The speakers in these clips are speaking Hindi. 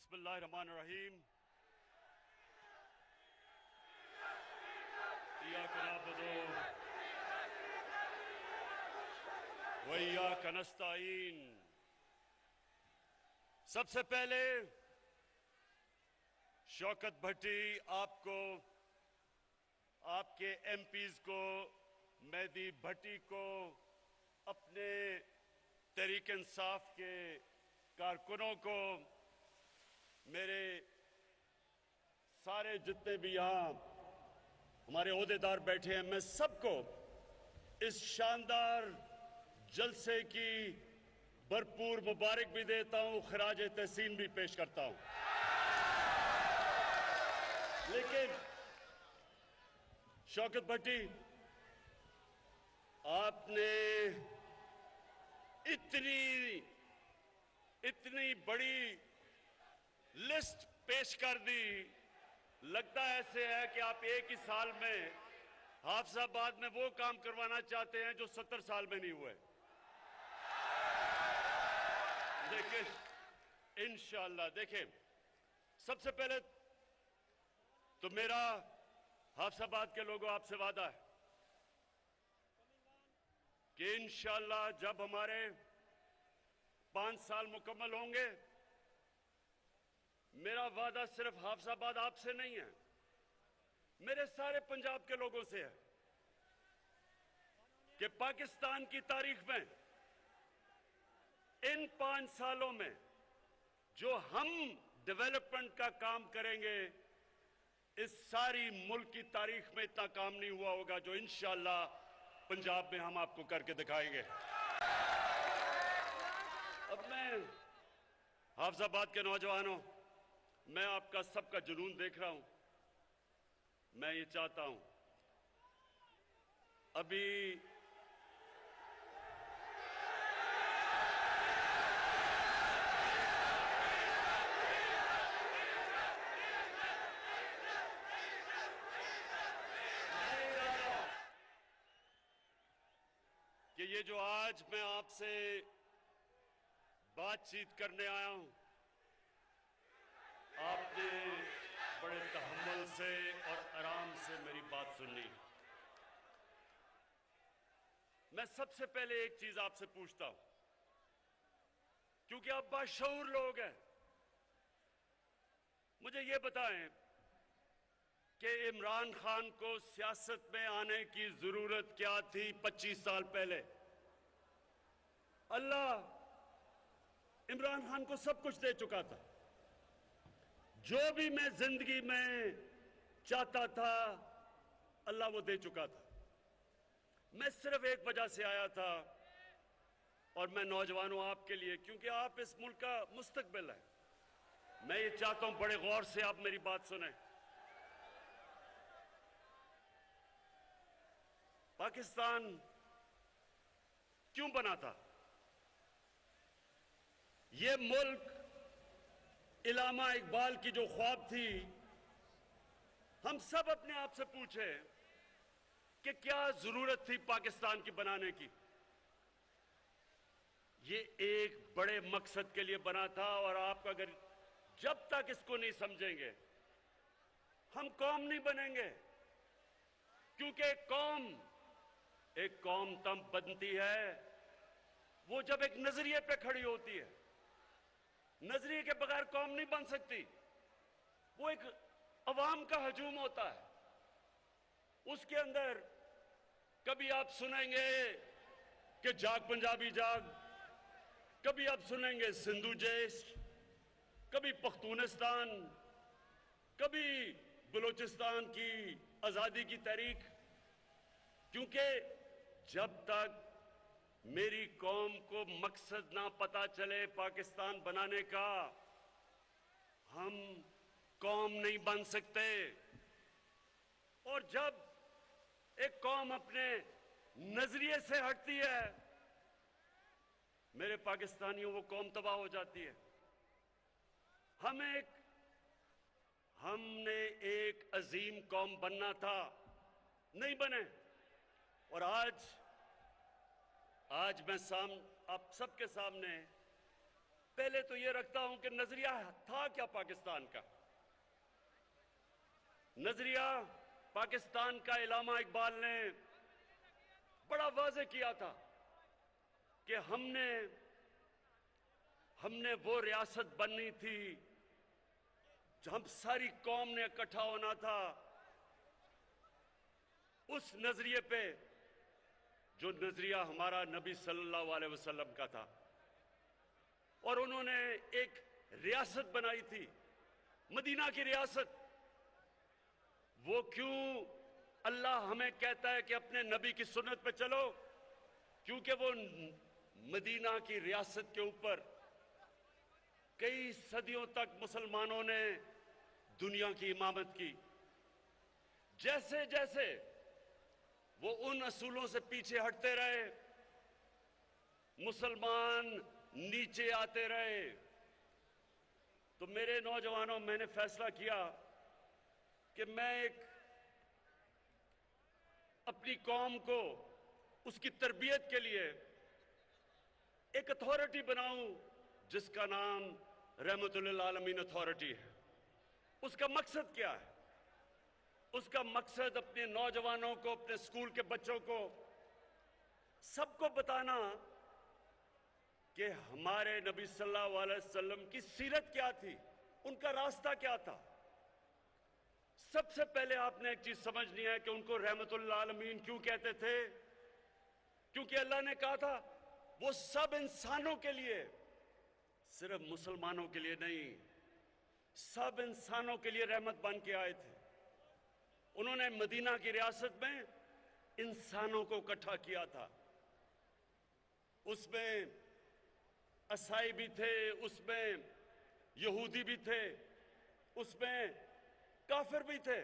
बिस्मिल्लाहिर्रहमानिर्रहीम। इय्याका नअबुदु व इय्याका नस्तईन। सबसे पहले शौकत भट्टी आपको, आपके एमपीज को, मेहदी भट्टी को, अपने तहरीक इंसाफ के कारकुनों को, मेरे सारे जितने भी यहां हमारे ओहदेदार बैठे हैं, मैं सबको इस शानदार जलसे की भरपूर मुबारक भी देता हूं, खराज तहसीन भी पेश करता हूं। लेकिन शौकत भट्टी, आपने इतनी बड़ी लिस्ट पेश कर दी, लगता ऐसे है कि आप एक ही साल में हाफिजाबाद में वो काम करवाना चाहते हैं जो 70 साल में नहीं हुए। देखिए इंशाअल्लाह, देखिए सबसे पहले तो मेरा हाफिजाबाद के लोगों आपसे वादा है कि इंशाअल्लाह जब हमारे 5 साल मुकम्मल होंगे, मेरा वादा सिर्फ हाफिजाबाद आपसे नहीं है, मेरे सारे पंजाब के लोगों से है कि पाकिस्तान की तारीख में इन 5 सालों में जो हम डेवलपमेंट का काम करेंगे, इस सारी मुल्क की तारीख में इतना काम नहीं हुआ होगा जो इंशाअल्लाह पंजाब में हम आपको करके दिखाएंगे। अब मैं हाफिजाबाद के नौजवानों, मैं आपका सबका जुनून देख रहा हूं। मैं ये चाहता हूं, अभी कि ये जो आज मैं आपसे बातचीत करने आया हूं, आपने बड़े तहम्मुल से और आराम से मेरी बात सुननी। मैं सबसे पहले एक चीज आपसे पूछता हूं, क्योंकि आप बाशऊर लोग हैं, मुझे ये बताएं कि इमरान खान को सियासत में आने की जरूरत क्या थी 25 साल पहले? अल्लाह इमरान खान को सब कुछ दे चुका था, जो भी मैं जिंदगी में चाहता था अल्लाह वो दे चुका था। मैं सिर्फ एक वजह से आया था, और मैं नौजवानों आपके लिए, क्योंकि आप इस मुल्क का मुस्तकबिल है, मैं ये चाहता हूं बड़े गौर से आप मेरी बात सुने। पाकिस्तान क्यों बना था? यह मुल्क इलामा इकबाल की जो ख्वाब थी, हम सब अपने आप से पूछे कि क्या जरूरत थी पाकिस्तान की बनाने की? ये एक बड़े मकसद के लिए बना था, और आप अगर जब तक इसको नहीं समझेंगे, हम कौम नहीं बनेंगे। क्योंकि एक कौम तब बनती है वो जब एक नजरिए पे खड़ी होती है। नजरिए के बगैर कौम नहीं बन सकती। वो एक अवाम का हजूम होता है, उसके अंदर कभी आप सुनेंगे कि जाग पंजाबी जाग, कभी आप सुनेंगे सिंधु जैश, कभी पख्तूनिस्तान, कभी बलूचिस्तान की आजादी की तहरीक। क्योंकि जब तक मेरी कौम को मकसद ना पता चले पाकिस्तान बनाने का, हम कौम नहीं बन सकते। और जब एक कौम अपने नजरिए से हटती है, मेरे पाकिस्तानियों, वो कौम तबाह हो जाती है। हमने एक अजीम कौम बनना था, नहीं बने। और आज मैं आप सबके सामने पहले तो यह रखता हूं कि नजरिया था क्या पाकिस्तान का। नजरिया पाकिस्तान का इल्लामा इकबाल ने बड़ा वाज़ेह किया था कि हमने वो रियासत बननी थी जो हम सारी कौम ने इकट्ठा होना था, उस नजरिए पे जो नजरिया हमारा नबी सल्लल्लाहु अलैहि वसल्लम का था। और उन्होंने एक रियासत बनाई थी, मदीना की रियासत। वो क्यों अल्लाह हमें कहता है कि अपने नबी की सुन्नत पे चलो? क्योंकि वो मदीना की रियासत के ऊपर कई सदियों तक मुसलमानों ने दुनिया की इमामत की। जैसे जैसे वो उन असूलों से पीछे हटते रहे, मुसलमान नीचे आते रहे, तो मेरे नौजवानों, मैंने फैसला किया कि मैं अपनी कौम को उसकी तरबियत के लिए एक अथॉरिटी बनाऊं जिसका नाम रहमतुल आलमीन अथॉरिटी है। उसका मकसद क्या है? उसका मकसद अपने नौजवानों को, अपने स्कूल के बच्चों को, सबको बताना कि हमारे नबी सल्लल्लाहु अलैहि वसल्लम की सीरत क्या थी, उनका रास्ता क्या था। सबसे पहले आपने एक चीज समझनी है कि उनको रहमतुल आलमीन क्यों कहते थे? क्योंकि अल्लाह ने कहा था वो सब इंसानों के लिए, सिर्फ मुसलमानों के लिए नहीं, सब इंसानों के लिए रहमत बन के आए थे। उन्होंने मदीना की रियासत में इंसानों को इकट्ठा किया था। उसमें ईसाई भी थे, उसमें यहूदी भी थे, उसमें काफिर भी थे।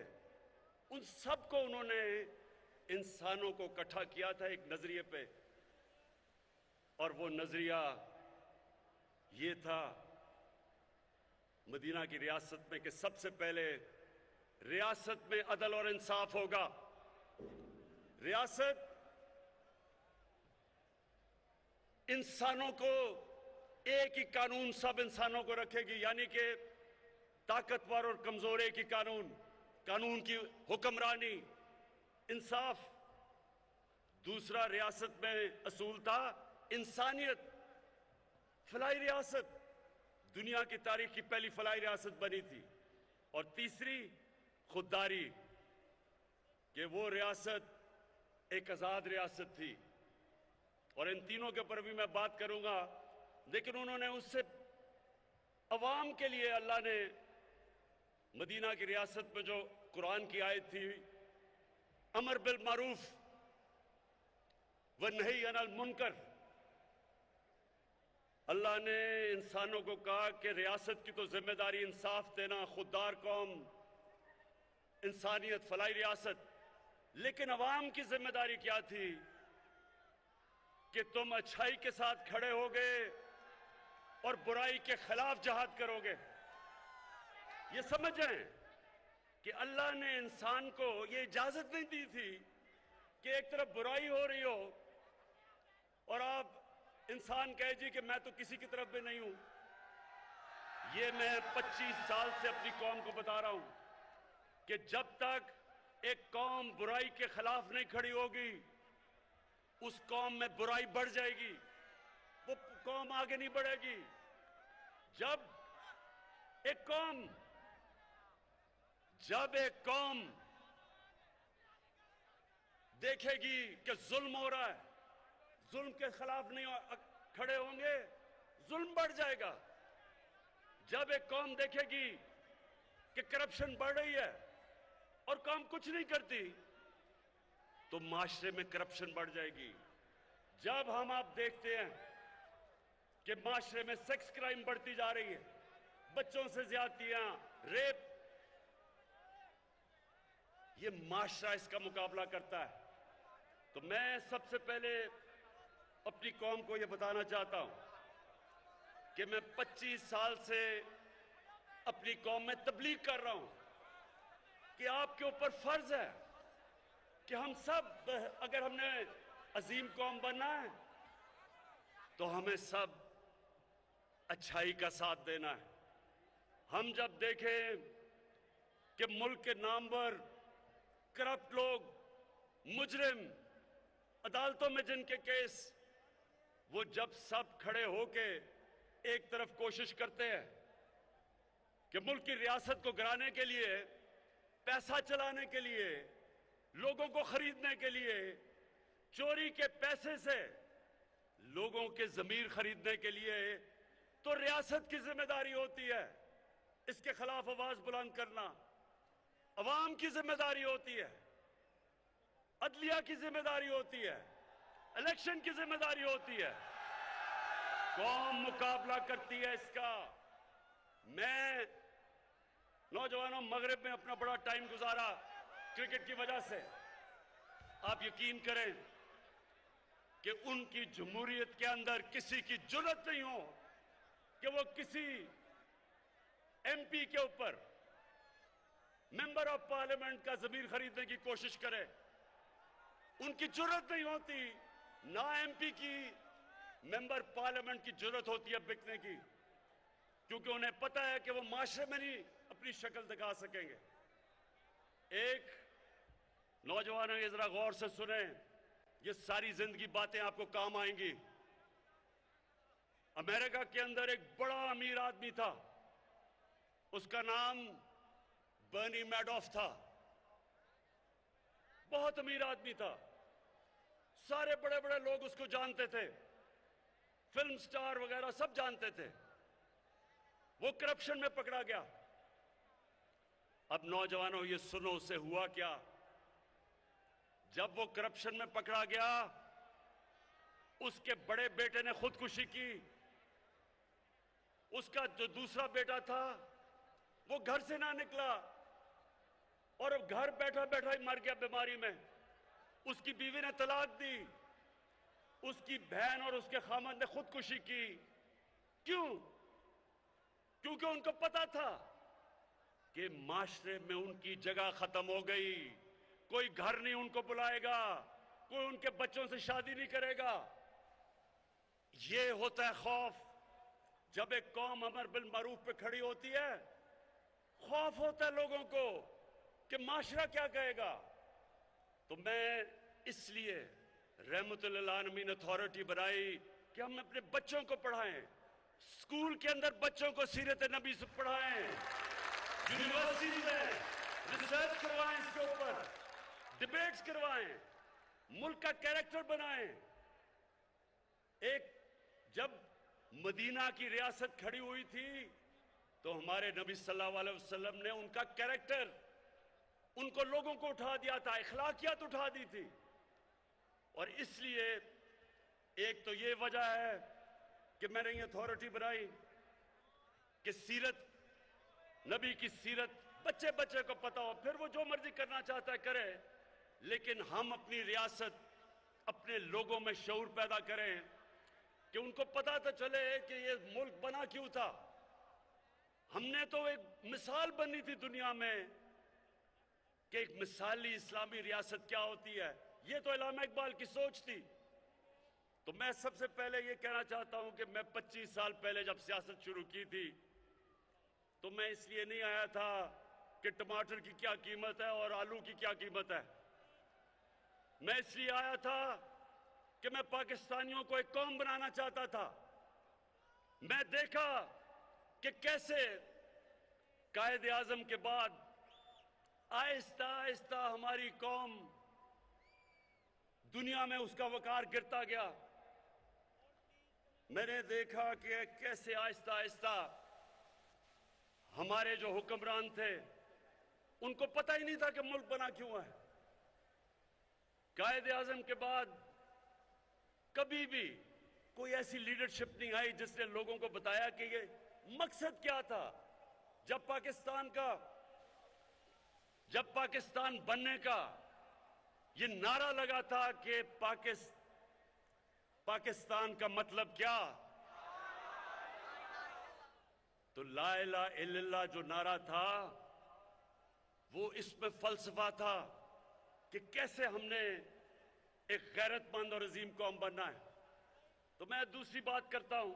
उन सबको उन्होंने, इंसानों को इकट्ठा किया था एक नजरिए पे। और वो नजरिया ये था मदीना की रियासत में कि सबसे पहले रियासत में अदल और इंसाफ होगा। रियासत इंसानों को एक ही कानून सब इंसानों को रखेगी, यानी कि ताकतवर और कमजोर एक ही कानून, कानून की हुक्मरानी, इंसाफ। दूसरा रियासत में असूल था इंसानियत, फलाई रियासत, दुनिया की तारीख की पहली फलाई रियासत बनी थी। और तीसरी खुददारी, कि वो रियासत एक आजाद रियासत थी। और इन तीनों के ऊपर भी मैं बात करूंगा, लेकिन उन्होंने उससे अवाम के लिए अल्लाह ने मदीना की रियासत में जो कुरान की आयत थी, अमर बिल मारूफ व नही अनिल मुनकर, अल्लाह ने इंसानों को कहा कि रियासत की तो जिम्मेदारी इंसाफ देना, खुददार कौम, इंसानियत, फलाई रियासत, लेकिन अवाम की जिम्मेदारी क्या थी कि तुम अच्छाई के साथ खड़े होगे और बुराई के खिलाफ जहाद करोगे। ये समझ जाएं कि अल्लाह ने इंसान को ये इजाजत नहीं दी थी कि एक तरफ बुराई हो रही हो और आप इंसान कहे जी कि मैं तो किसी की तरफ भी नहीं हूं। ये मैं 25 साल से अपनी कौम को बता रहा हूं कि जब तक एक कौम बुराई के खिलाफ नहीं खड़ी होगी, उस कौम में बुराई बढ़ जाएगी, वो कौम आगे नहीं बढ़ेगी। जब एक कौम देखेगी कि जुल्म हो रहा है, जुल्म के खिलाफ नहीं खड़े होंगे, जुल्म बढ़ जाएगा। जब एक कौम देखेगी कि करप्शन बढ़ रही है और कौम कुछ नहीं करती, तो माशरे में करप्शन बढ़ जाएगी। जब हम आप देखते हैं कि माशरे में सेक्स क्राइम बढ़ती जा रही है, बच्चों से ज्यादतियां, रेप, ये माशरा इसका मुकाबला करता है। तो मैं सबसे पहले अपनी कौम को यह बताना चाहता हूं कि मैं 25 साल से अपनी कौम में तबलीग कर रहा हूं कि आपके ऊपर फर्ज है कि हम सब, अगर हमने अजीम कौम बनना है तो हमें सब अच्छाई का साथ देना है। हम जब देखें कि मुल्क के नामवर करप्ट लोग, मुजरिम, अदालतों में जिनके केस, वो जब सब खड़े होके एक तरफ कोशिश करते हैं कि मुल्क की रियासत को गिराने के लिए, पैसा चलाने के लिए, लोगों को खरीदने के लिए, चोरी के पैसे से लोगों के जमीर खरीदने के लिए, तो रियासत की जिम्मेदारी होती है इसके खिलाफ आवाज बुलंद करना, अवाम की जिम्मेदारी होती है, अदलिया की जिम्मेदारी होती है, इलेक्शन की जिम्मेदारी होती है। कौम मुकाबला करती है इसका। मैं नौजवानों मगरिब में अपना बड़ा टाइम गुजारा क्रिकेट की वजह से। आप यकीन करें कि उनकी जमहूरियत के अंदर किसी की जुर्रत नहीं हो कि वो किसी एमपी के ऊपर, मेंबर ऑफ पार्लियामेंट का जमीर खरीदने की कोशिश करे। उनकी जुर्रत नहीं होती, ना एमपी की, मेंबर पार्लियामेंट की जुर्रत होती है बिकने की, क्योंकि उन्हें पता है कि वो माशरे में नहीं अपनी शक्ल दिखा सकेंगे। एक नौजवानों ये जरा गौर से सुने, ये सारी जिंदगी बातें आपको काम आएंगी। अमेरिका के अंदर एक बड़ा अमीर आदमी था, उसका नाम बर्नी मैडॉफ था। बहुत अमीर आदमी था, सारे बड़े बड़े लोग उसको जानते थे, फिल्म स्टार वगैरह सब जानते थे। वो करप्शन में पकड़ा गया। अब नौजवानों ये सुनो उसे हुआ क्या। जब वो करप्शन में पकड़ा गया, उसके बड़े बेटे ने खुदकुशी की। उसका जो दूसरा बेटा था वो घर से ना निकला और अब घर बैठा बैठा ही मर गया बीमारी में। उसकी बीवी ने तलाक दी, उसकी बहन और उसके खामद ने खुदकुशी की। क्यों? क्योंकि उनको पता था कि माशरे में उनकी जगह खत्म हो गई, कोई घर नहीं उनको बुलाएगा, कोई उनके बच्चों से शादी नहीं करेगा। ये होता है खौफ। जब एक कौम अमर बिल मारूफ पे खड़ी होती है, खौफ होता है लोगों को कि माशरा क्या कहेगा। तो मैं इसलिए रहमतुल्लिल आलमीन अथॉरिटी बनाई कि हम अपने बच्चों को पढ़ाएं, स्कूल के अंदर बच्चों को सीरत नबी से पढ़ाएं, यूनिवर्सिटी में रिसर्च करवाएं, इसके ऊपर डिबेट्स करवाएं, मुल्क का कैरेक्टर बनाएं। एक जब मदीना की रियासत खड़ी हुई थी तो हमारे नबी सल्लल्लाहु अलैहि वसल्लम ने उनका कैरेक्टर, उनको लोगों को उठा दिया था, इखलाकियात उठा दी थी। और इसलिए एक तो ये वजह है कि मैंने ये अथॉरिटी बनाई कि सीरत, नबी की सीरत बच्चे बच्चे को पता हो, फिर वो जो मर्जी करना चाहता है करे, लेकिन हम अपनी रियासत, अपने लोगों में शऊर पैदा करें कि उनको पता तो चले कि ये मुल्क बना क्यों था। हमने तो एक मिसाल बनी थी दुनिया में कि एक मिसाली इस्लामी रियासत क्या होती है। ये तो इलामा इकबाल की सोच थी। तो मैं सबसे पहले ये कहना चाहता हूं कि मैं 25 साल पहले जब सियासत शुरू की थी तो मैं इसलिए नहीं आया था कि टमाटर की क्या कीमत है और आलू की क्या कीमत है। मैं इसलिए आया था कि मैं पाकिस्तानियों को एक कौम बनाना चाहता था। मैं देखा कि कैसे कायदे आजम के बाद आहिस्ता आहिस्ता हमारी कौम, दुनिया में उसका वकार गिरता गया। मैंने देखा कि कैसे आहिस्ता आहिस्ता हमारे जो हुक्मरान थे उनको पता ही नहीं था कि मुल्क बना क्यों है। कायदे आजम के बाद कभी भी कोई ऐसी लीडरशिप नहीं आई जिसने लोगों को बताया कि ये मकसद क्या था। जब पाकिस्तान बनने का ये नारा लगा था कि पाकिस्तान का मतलब क्या, तो ला इलाहा इल्लल्लाह जो नारा था वो इसमें फलसफा था कि कैसे हमने एक गैरतमंद और अजीम कौम बनना है। तो मैं दूसरी बात करता हूं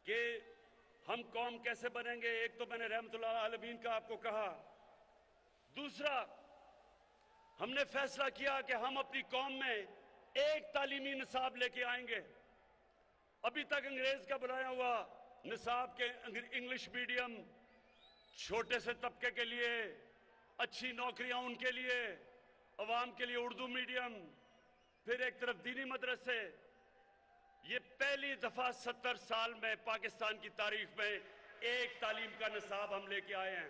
कि हम कौम कैसे बनेंगे। एक तो मैंने रहमतुल्लाह आलमीन का आपको कहा, दूसरा हमने फैसला किया कि हम अपनी कौम में एक तालीमी निसाब लेके आएंगे। अभी तक अंग्रेज का बनाया हुआ निसाब के इंग्लिश मीडियम छोटे से तबके के लिए, अच्छी नौकरियां उनके लिए, अवाम के लिए उर्दू मीडियम, फिर एक तरफ दीनी मदरसे। ये पहली दफा 70 साल में पाकिस्तान की तारीख में एक तालीम का निसाब हम लेके आए हैं,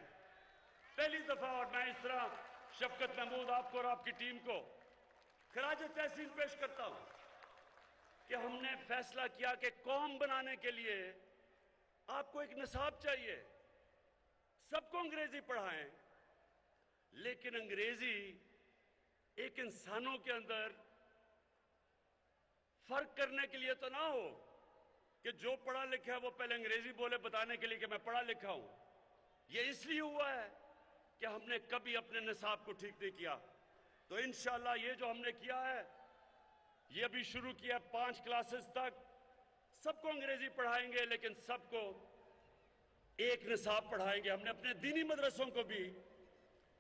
पहली दफा। और मैं इस तरह शफकत महमूद आपको और आपकी टीम को खराज तहसीन पेश करता हूं कि हमने फैसला किया कि कौम बनाने के लिए आपको एक निसाब चाहिए। सबको अंग्रेजी पढ़ाएं, लेकिन अंग्रेजी एक इंसानों के अंदर फर्क करने के लिए तो ना हो कि जो पढ़ा लिखा है वो पहले अंग्रेजी बोले बताने के लिए कि मैं पढ़ा लिखा हूं। ये इसलिए हुआ है कि हमने कभी अपने निसाब को ठीक नहीं किया। तो इंशाअल्लाह ये जो हमने किया है, ये अभी शुरू किया 5 क्लासेस तक, सबको अंग्रेजी पढ़ाएंगे, लेकिन सबको एक निसाब पढ़ाएंगे। हमने अपने दीनी मदरसों को भी,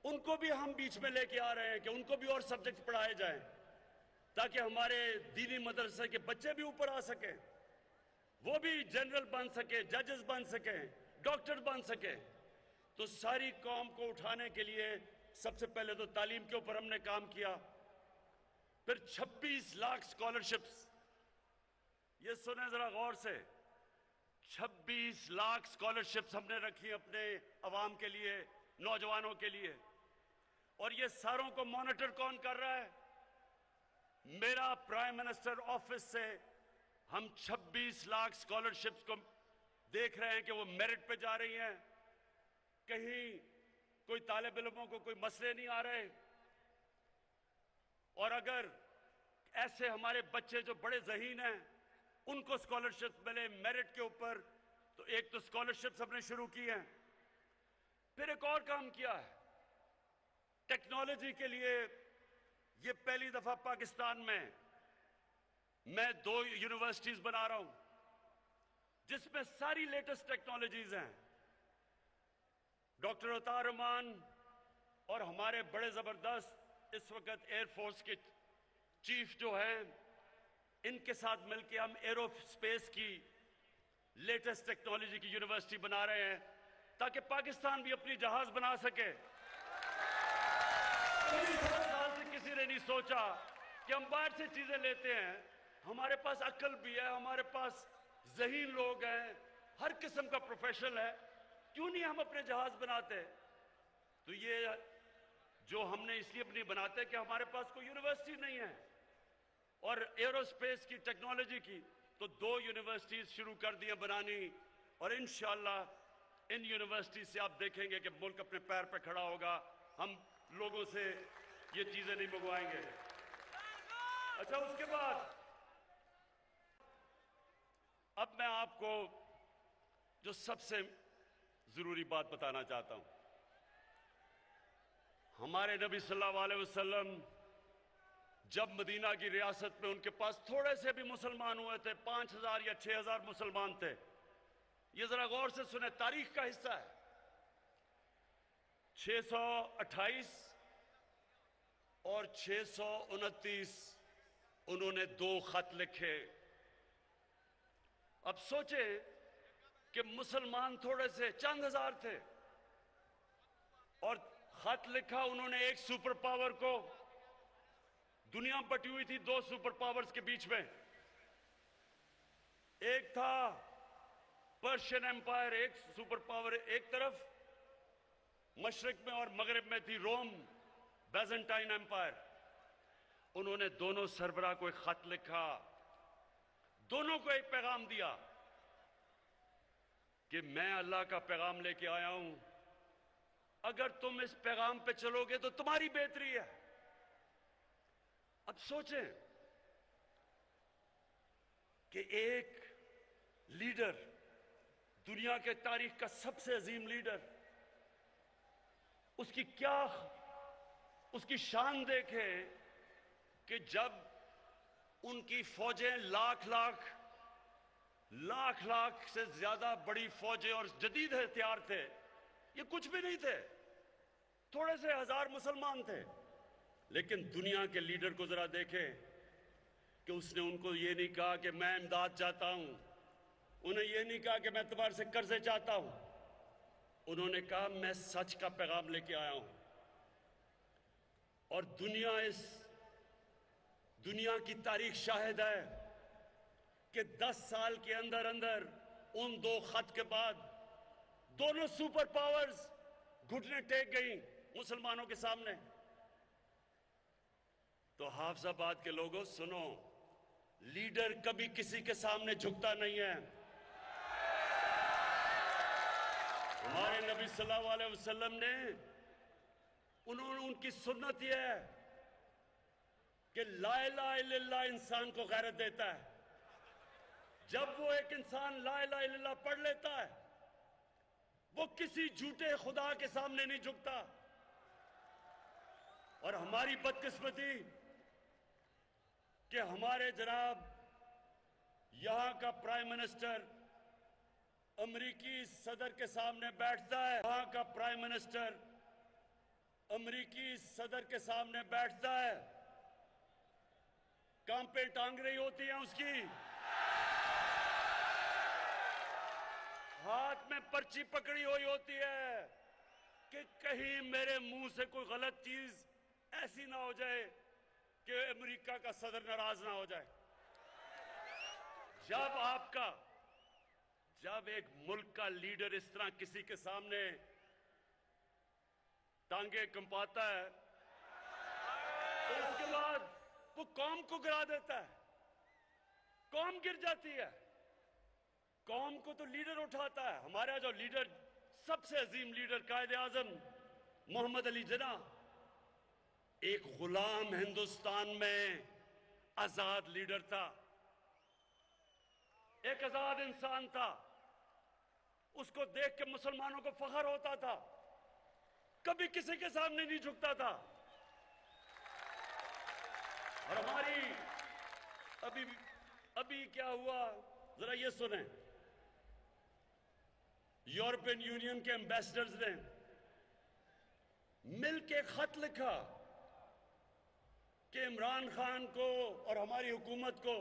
उनको भी हम बीच में लेके आ रहे हैं कि उनको भी और सब्जेक्ट पढ़ाए जाएं, ताकि हमारे दीनी मदरसे के बच्चे भी ऊपर आ सके, वो भी जनरल बन सके, जजेस बन सके, डॉक्टर बन सके। तो सारी कौम को उठाने के लिए सबसे पहले तो तालीम के ऊपर हमने काम किया। फिर 26 लाख स्कॉलरशिप्स, ये सुने जरा गौर से, 26 लाख स्कॉलरशिप्स हमने रखी अपने अवाम के लिए, नौजवानों के लिए। और ये सारों को मॉनिटर कौन कर रहा है? मेरा प्राइम मिनिस्टर ऑफिस से हम 26 लाख स्कॉलरशिप्स को देख रहे हैं कि वो मेरिट पे जा रही हैं, कहीं कोई तालिब इल्मों को कोई मसले नहीं आ रहे। और अगर ऐसे हमारे बच्चे जो बड़े ज़हीन हैं उनको स्कॉलरशिप मिले मेरिट के ऊपर, तो एक तो स्कॉलरशिप्स हमने शुरू की हैं। फिर एक और काम किया है टेक्नोलॉजी के लिए। ये पहली दफा पाकिस्तान में मैं 2 यूनिवर्सिटीज बना रहा हूं जिसमें सारी लेटेस्ट टेक्नोलॉजीज हैं। डॉक्टर अतार रहमान और हमारे बड़े जबरदस्त इस वक्त एयरफोर्स के चीफ जो हैं, इनके साथ मिलकर हम एरोस्पेस की लेटेस्ट टेक्नोलॉजी की यूनिवर्सिटी बना रहे हैं, ताकि पाकिस्तान भी अपनी जहाज बना सके। 7 साल से किसी ने नहीं सोचा कि हम बाहर से चीजें लेते हैं। हमारे पास अक्ल भी है, हमारे पास ज़हीन लोग हैं, हर किस्म का प्रोफेशनल है, क्यों नहीं हम अपने जहाज बनाते? तो ये जो हमने इसलिए नहीं बनाते कि हमारे पास कोई यूनिवर्सिटी नहीं है। और एरोस्पेस की टेक्नोलॉजी की तो 2 यूनिवर्सिटीज शुरू कर दी बनानी, और इंशाअल्लाह इन यूनिवर्सिटी से आप देखेंगे कि मुल्क अपने पैर पर खड़ा होगा। हम लोगों से ये चीजें नहीं मंगवाएंगे। अच्छा, उसके बाद अब मैं आपको जो सबसे जरूरी बात बताना चाहता हूं, हमारे नबी सल्लल्लाहु अलैहि वसल्लम जब मदीना की रियासत में उनके पास थोड़े से भी मुसलमान हुए थे, 5000 या 6000 मुसलमान थे। ये जरा गौर से सुने, तारीख का हिस्सा है। 628 और 629 उन्होंने 2 खत लिखे। अब सोचे कि मुसलमान थोड़े से चंद हजार थे, और खत लिखा उन्होंने एक सुपर पावर को। दुनिया बटी हुई थी 2 सुपर पावर्स के बीच में। एक था पर्शियन एम्पायर, एक सुपर पावर एक तरफ मशरिक में, और मगरिब में थी रोम बैजेंटाइन एम्पायर। उन्होंने दोनों सरबराह को एक खत लिखा, दोनों को एक पैगाम दिया कि मैं अल्लाह का पैगाम लेके आया हूं, अगर तुम इस पैगाम पे चलोगे तो तुम्हारी बेहतरी है। अब सोचें कि एक लीडर, दुनिया के तारीख का सबसे अजीम लीडर, उसकी शान देखें कि जब उनकी फौजें लाख लाख लाख लाख से ज्यादा बड़ी फौजें और जदीद हथियार थे, ये कुछ भी नहीं थे, थोड़े से हजार मुसलमान थे। लेकिन दुनिया के लीडर को जरा देखें कि उसने उनको ये नहीं कहा कि मैं इमदाद चाहता हूं, उन्हें ये नहीं कहा कि मैं तुम्हारे से कर्जे चाहता हूं, उन्होंने कहा मैं सच का पैगाम लेके आया हूं। और दुनिया की तारीख शाहिद है कि 10 साल के अंदर अंदर उन दो खत के बाद दोनों सुपर पावर्स घुटने टेक गई मुसलमानों के सामने। तो हाफिजाबाद के लोगों सुनो, लीडर कभी किसी के सामने झुकता नहीं है। हमारे नबी सल्लल्लाहु अलैहि वसल्लम ने उनकी सुन्नत यह है कि ला इलाहा इल्लल्लाह इंसान को गैरत देता है। जब वो एक इंसान ला इलाहा इल्लल्लाह पढ़ लेता है, वो किसी झूठे खुदा के सामने नहीं झुकता। और हमारी बदकिस्मती कि हमारे जनाब यहां का प्राइम मिनिस्टर अमेरिकी सदर के सामने बैठता है, यहां का प्राइम मिनिस्टर अमेरिकी सदर के सामने बैठता है, काम पे टांग रही होती है उसकी, हाथ में पर्ची पकड़ी हुई होती है कि कहीं मेरे मुंह से कोई गलत चीज ऐसी ना हो जाए कि अमेरिका का सदर नाराज ना हो जाए। जब एक मुल्क का लीडर इस तरह किसी के सामने टांगे कंपाता है, तो उसके बाद वो कौम को गिरा देता है, कौम गिर जाती है। कौम को तो लीडर उठाता है। हमारा जो लीडर, सबसे अजीम लीडर कायदे आजम मोहम्मद अली जिन्ना, एक गुलाम हिंदुस्तान में आजाद लीडर था, एक आजाद इंसान था। उसको देख के मुसलमानों को फख्र होता था, कभी किसी के सामने नहीं झुकता था। और हमारी अभी क्या हुआ जरा ये सुने। यूरोपियन यूनियन के एम्बेसडर्स ने मिलके खत लिखा कि इमरान खान को और हमारी हुकूमत को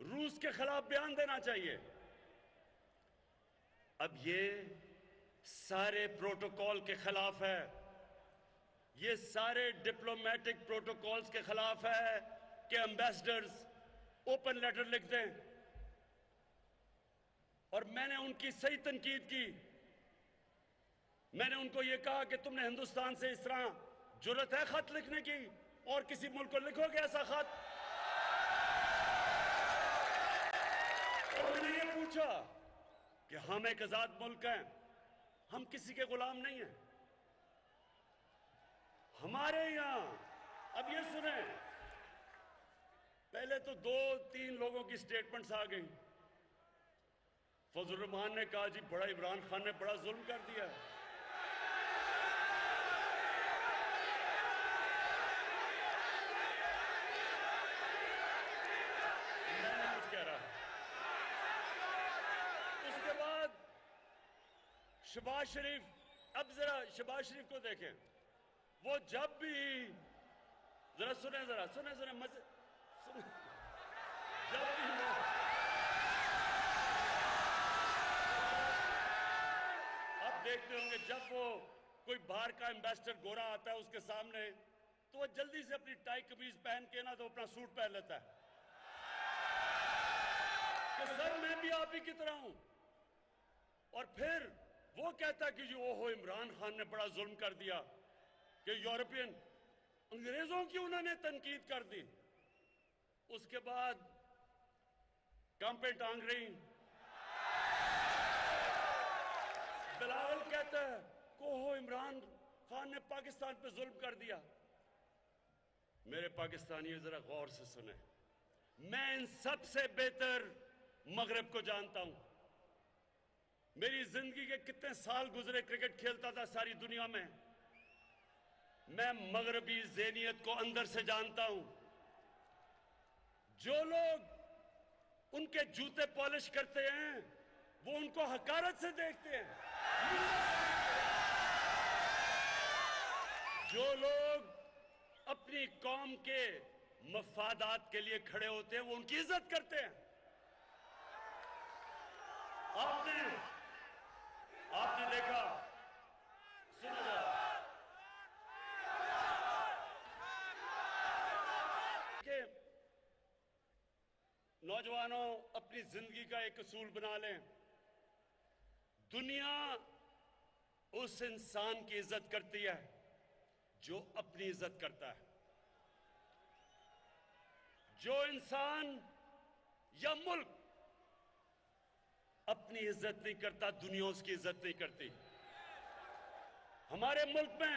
रूस के खिलाफ बयान देना चाहिए। अब ये सारे प्रोटोकॉल के खिलाफ है, ये सारे डिप्लोमेटिक प्रोटोकॉल्स के खिलाफ है कि एम्बेसडर्स ओपन लेटर लिख दें। और मैंने उनकी सही तनकीद की। मैंने उनको यह कहा कि तुमने हिंदुस्तान से इस तरह जुर्रत है खत लिखने की, और किसी मुल्क को लिखोगे ऐसा खत? और मैंने ये पूछा कि हम एक आजाद मुल्क हैं, हम किसी के गुलाम नहीं हैं। हमारे यहां अब ये सुने, पहले तो 2-3 लोगों की स्टेटमेंट्स आ गई। फजल रहमान ने कहा जी बड़ा इमरान खान ने बड़ा जुल्म कर दिया। मैंने कुछ कह रहा। उसके बाद शहबाज शरीफ, अब जरा शहबाज शरीफ को देखें, वो जब भी जरा सुने मजे सुने, जब भी आप देखते होंगे जब वो कोई बाहर का एम्बेसडर गोरा आता है उसके सामने, तो वो जल्दी से अपनी टाई कमीज पहन के ना तो अपना सूट पहन लेता है कि सर मैं भी आप ही की तरह हूं। और फिर वो कहता है कि जी ओहो इमरान खान ने बड़ा जुल्म कर दिया कि यूरोपियन अंग्रेजों की उन्होंने तनकीद कर दी। उसके बाद काम पे टांग रही। दलाल कहता है कि ओहो इमरान खान ने पाकिस्तान पे जुल्म कर दिया। मेरे पाकिस्तानियों जरा गौर से सुने, मैं इन सबसे बेहतर मगरब को जानता हूं। मेरी जिंदगी के कितने साल गुजरे, क्रिकेट खेलता था सारी दुनिया में। मैं मगरबी ज़हनियत को अंदर से जानता हूं। जो लोग उनके जूते पॉलिश करते हैं, वो उनको हकारत से देखते हैं। जो लोग अपनी कौम के मफादात के लिए खड़े होते हैं, वो उनकी इज्जत करते हैं। आपने देखा, सुनो जरा, कि नौजवानों अपनी जिंदगी का एक असूल बना लें। दुनिया उस इंसान की इज्जत करती है जो अपनी इज्जत करता है। जो इंसान या मुल्क अपनी इज्जत नहीं करता, दुनिया उसकी इज्जत नहीं करती। हमारे मुल्क में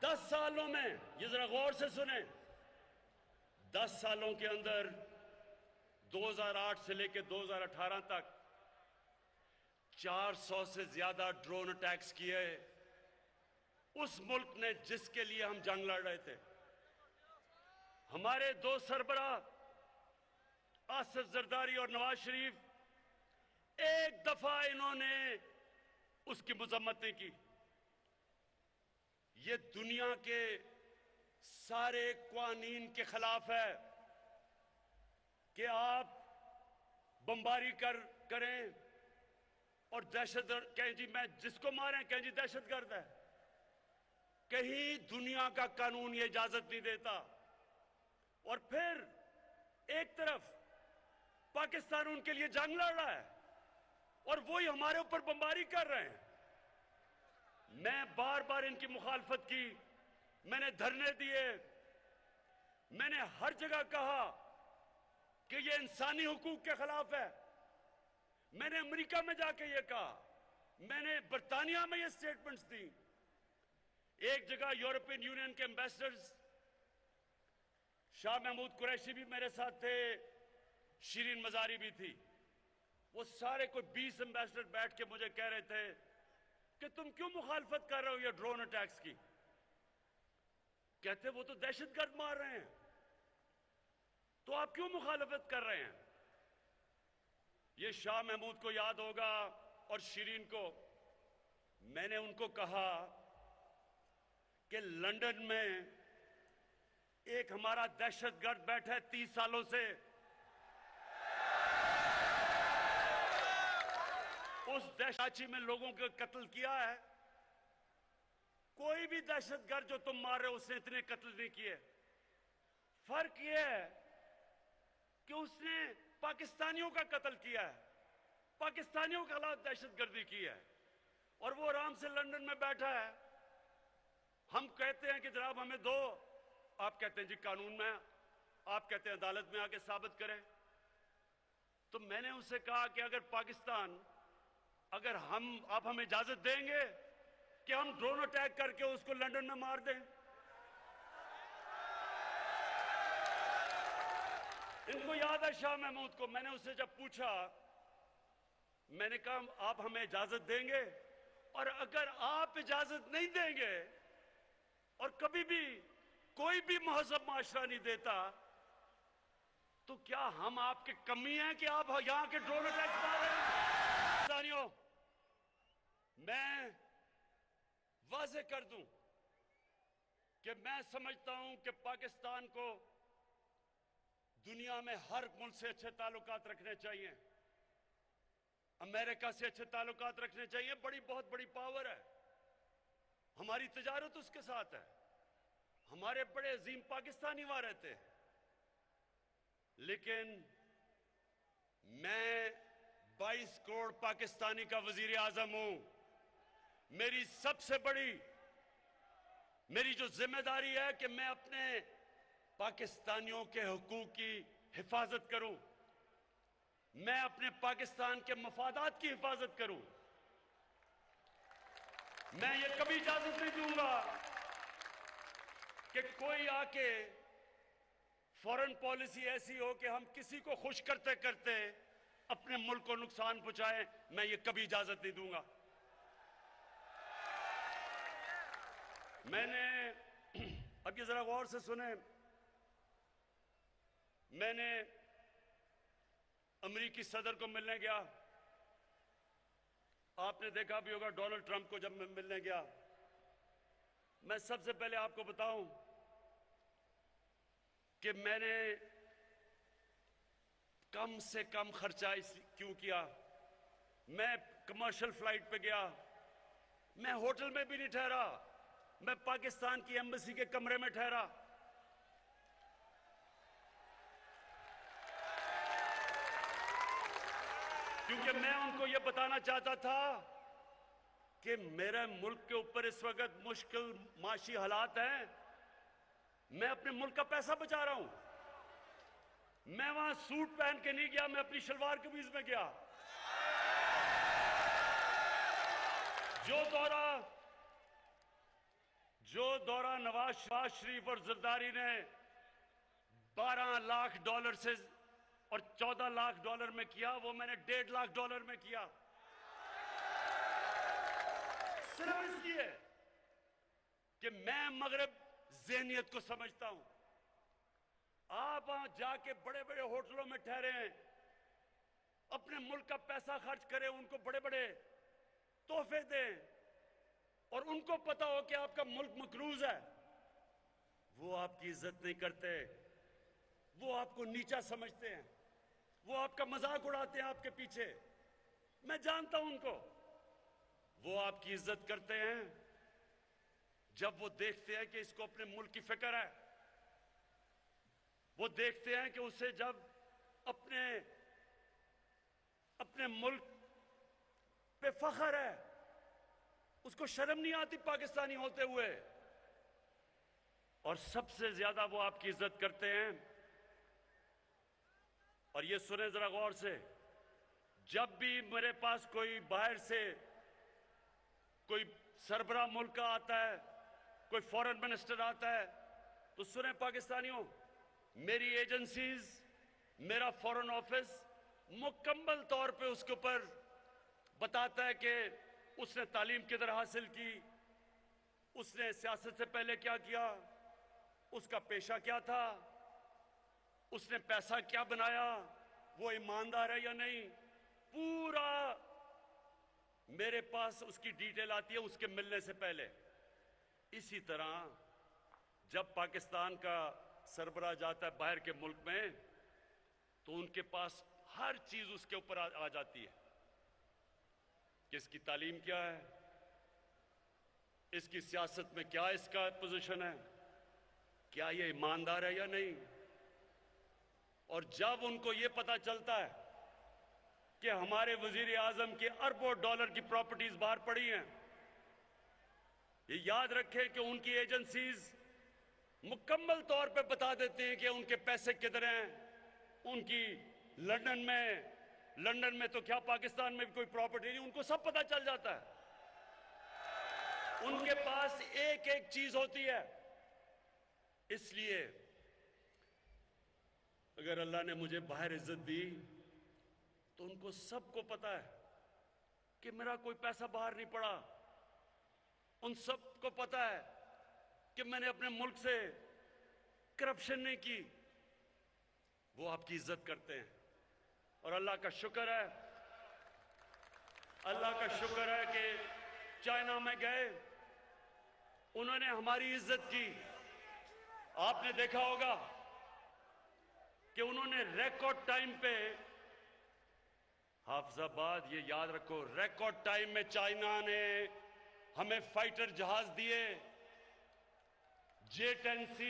10 सालों में, ये जरा गौर से सुने, 10 सालों के अंदर 2008 से लेकर 2018 तक 400 से ज्यादा ड्रोन अटैक्स किए उस मुल्क ने जिसके लिए हम जंग लड़ रहे थे। हमारे दो सरबराह आसिफ जरदारी और नवाज शरीफ, एक दफा इन्होंने उसकी मजम्मत नहीं की। ये दुनिया के सारे कानून के खिलाफ है कि आप बमबारी करें और दहशतगर्द कहें जी, मैं जिसको मारें कहें जी दहशतगर्द है। कहीं दुनिया का कानून ये इजाजत नहीं देता। और फिर एक तरफ पाकिस्तान उनके लिए जंग लड़ रहा है और वही हमारे ऊपर बमबारी कर रहे हैं। मैं बार बार इनकी मुखालफत की, मैंने धरने दिए, मैंने हर जगह कहा कि ये इंसानी हुकूक के खिलाफ है। मैंने अमेरिका में जाके ये कहा, मैंने बरतानिया में ये स्टेटमेंट्स दी। एक जगह यूरोपियन यूनियन के एम्बेसडर्स, शाह महमूद कुरैशी भी मेरे साथ थे, शिरीन मजारी भी थी। वो सारे कोई 20 एम्बेसडर बैठ के मुझे कह रहे थे कि तुम क्यों मुखालफत कर रहे हो ये ड्रोन अटैक्स की। कहते वो तो दहशतगर्द मार रहे हैं, तो आप क्यों मुखालफत कर रहे हैं। ये शाह महमूद को याद होगा और शिरीन को। मैंने उनको कहा कि लंदन में एक हमारा दहशतगर्द बैठा है 30 सालों से। उस दहशतगर्दी में लोगों को कत्ल किया है। कोई भी दहशतगर्द जो तुम मार रहे हो उसने इतने कत्ल नहीं किए। फर्क यह है कि उसने पाकिस्तानियों का कत्ल किया है, पाकिस्तानियों के खिलाफ दहशतगर्दी की है, और वो आराम से लंदन में बैठा है। हम कहते हैं कि जनाब हमें दो, आप कहते हैं जी कानून में, आप कहते हैं अदालत में आके साबित करें। तो मैंने उससे कहा कि अगर पाकिस्तान, अगर आप हमें इजाजत देंगे कि हम ड्रोन अटैक करके उसको लंदन में मार दें। इनको याद है शाह महमूद को। मैंने उससे जब पूछा, मैंने कहा आप हमें इजाजत देंगे, और अगर आप इजाजत नहीं देंगे और कभी भी कोई भी महजब माशरा नहीं देता, तो क्या हम आपके कमी हैं कि आप यहां के ड्रोन अटैक मार रहे हैं। साथियों, मैं वाज़ेह कर दूं कि मैं समझता हूं कि पाकिस्तान को दुनिया में हर मुल्क से अच्छे ताल्लुकात रखने चाहिए। अमेरिका से अच्छे ताल्लुकात रखने चाहिए। बहुत बड़ी पावर है, हमारी तिजारत उसके साथ है। हमारे बड़े अजीम पाकिस्तानी वहां रहते हैं। लेकिन मैं 22 करोड़ पाकिस्तानी का वजीर आजम हूं। मेरी सबसे बड़ी जो जिम्मेदारी है कि मैं अपने पाकिस्तानियों के हुकूक की हिफाजत करूं, मैं अपने पाकिस्तान के मफादात की हिफाजत करूं। मैं ये कभी इजाजत नहीं दूंगा कि कोई आके फॉरेन पॉलिसी ऐसी हो कि हम किसी को खुश करते करते अपने मुल्क को नुकसान पहुंचाएं। मैं ये कभी इजाजत नहीं दूंगा। मैंने, अब ये जरा गौर से सुने, मैंने अमेरिकी सदर को मिलने गया। आपने देखा भी होगा डोनाल्ड ट्रंप को जब मैं मिलने गया। मैं सबसे पहले आपको बताऊं कि मैंने कम से कम खर्चा क्यों किया। मैं कमर्शियल फ्लाइट पे गया, मैं होटल में भी नहीं ठहरा, मैं पाकिस्तान की एम्बेसी के कमरे में ठहरा। क्योंकि मैं उनको यह बताना चाहता था कि मेरे मुल्क के ऊपर इस वक्त मुश्किल माशी हालात हैं, मैं अपने मुल्क का पैसा बचा रहा हूं। मैं वहां सूट पहन के नहीं गया, मैं अपनी शलवार कमीज में गया। जो दौरा नवाज शरीफ और जरदारी ने $12 लाख से और $14 लाख में किया, वो मैंने $1.5 लाख में किया। सिर्फ इसलिए कि मैं मगरब ज़हनियत को समझता हूं। आप वहां जाके बड़े बड़े होटलों में ठहरे हैं, अपने मुल्क का पैसा खर्च करें, उनको बड़े बड़े तोहफे दें, और उनको पता हो कि आपका मुल्क मकरूज है, वो आपकी इज्जत नहीं करते, वो आपको नीचा समझते हैं, वो आपका मजाक उड़ाते हैं आपके पीछे। मैं जानता हूं उनको। वो आपकी इज्जत करते हैं जब वो देखते हैं कि इसको अपने मुल्क की फिक्र है। वो देखते हैं कि उसे जब अपने मुल्क पे फख्र है, उसको शर्म नहीं आती पाकिस्तानी होते हुए। और सबसे ज्यादा वो आपकी इज्जत करते हैं। और ये सुने जरा गौर से, जब भी मेरे पास कोई बाहर से कोई सरबरा मुल्क का आता है, कोई फॉरेन मिनिस्टर आता है, तो सुने पाकिस्तानियों, मेरी एजेंसीज, मेरा फॉरेन ऑफिस मुकम्मल तौर पे उसके ऊपर बताता है कि उसने तालीम किधर हासिल की, उसने सियासत से पहले क्या किया, उसका पेशा क्या था, उसने पैसा क्या बनाया, वो ईमानदार है या नहीं, पूरा मेरे पास उसकी डिटेल आती है उसके मिलने से पहले। इसी तरह जब पाकिस्तान का सरबराह जाता है बाहर के मुल्क में, तो उनके पास हर चीज उसके ऊपर आ जाती है कि इसकी तालीम क्या है, इसकी सियासत में क्या इसका पोजीशन है, क्या ये ईमानदार है या नहीं। और जब उनको ये पता चलता है कि हमारे वजीर आजम की अरबों डॉलर की प्रॉपर्टीज बाहर पड़ी हैं, ये याद रखें कि उनकी एजेंसीज मुकम्मल तौर पे बता देती हैं कि उनके पैसे किधर हैं। उनकी लंदन में तो क्या पाकिस्तान में भी कोई प्रॉपर्टी नहीं, उनको सब पता चल जाता है। उनके पास एक एक चीज होती है। इसलिए अगर अल्लाह ने मुझे बाहर इज्जत दी, तो उनको सबको पता है कि मेरा कोई पैसा बाहर नहीं पड़ा। उन सबको पता है कि मैंने अपने मुल्क से करप्शन नहीं की। वो आपकी इज्जत करते हैं। और अल्लाह का शुक्र है कि चाइना में गए, उन्होंने हमारी इज्जत की। आपने देखा होगा कि उन्होंने रिकॉर्ड टाइम पे, हाफिजाबाद ये याद रखो, रिकॉर्ड टाइम में चाइना ने हमें फाइटर जहाज दिए, J-10C,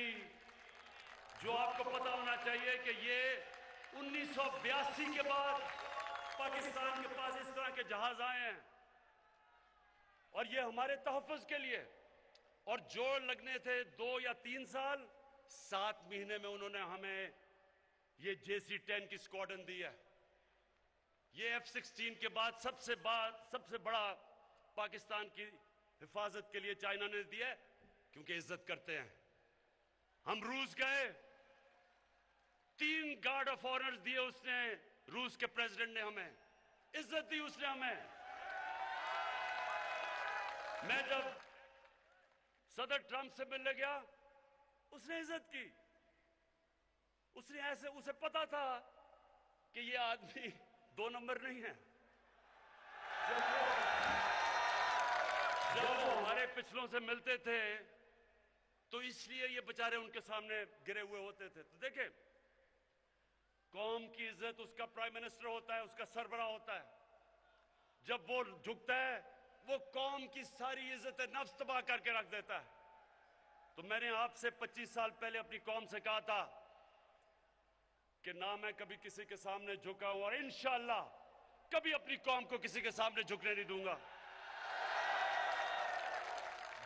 जो आपको पता होना चाहिए कि ये 1982 के बाद पाकिस्तान के पास इस तरह के जहाज आए हैं, और ये हमारे तहफ़्फ़ुज़ के लिए। और जो लगने थे 2 या 3 साल, 7 महीने में उन्होंने हमें ये JC-10 की स्क्वाड्रन दी है। ये F-16 के बाद सबसे बड़ा पाकिस्तान की हिफाजत के लिए चाइना ने दिया है, क्योंकि इज्जत करते हैं। हम रूस गए, 3 गार्ड ऑफ ऑनर दिए उसने, रूस के प्रेसिडेंट ने हमें इज्जत दी, उसने हमें। मैं जब सदर ट्रंप से मिलने गया, उसने इज्जत की। उसे पता था कि ये आदमी 2 नंबर नहीं है। जब वो हमारे पिछलों से मिलते थे तो इसलिए ये बेचारे उनके सामने गिरे हुए होते थे। तो देखें, कौम की इज्जत उसका प्राइम मिनिस्टर होता है, उसका सरबराह होता है। जब वो झुकता है वो कौम की सारी इज्जत नफ्स तबाह करके रख देता है। तो मैंने आपसे 25 साल पहले अपनी कौम से कहा था कि ना मैं कभी किसी के सामने झुका हूं और इंशाअल्लाह कभी अपनी कौम को किसी के सामने झुकने नहीं दूंगा।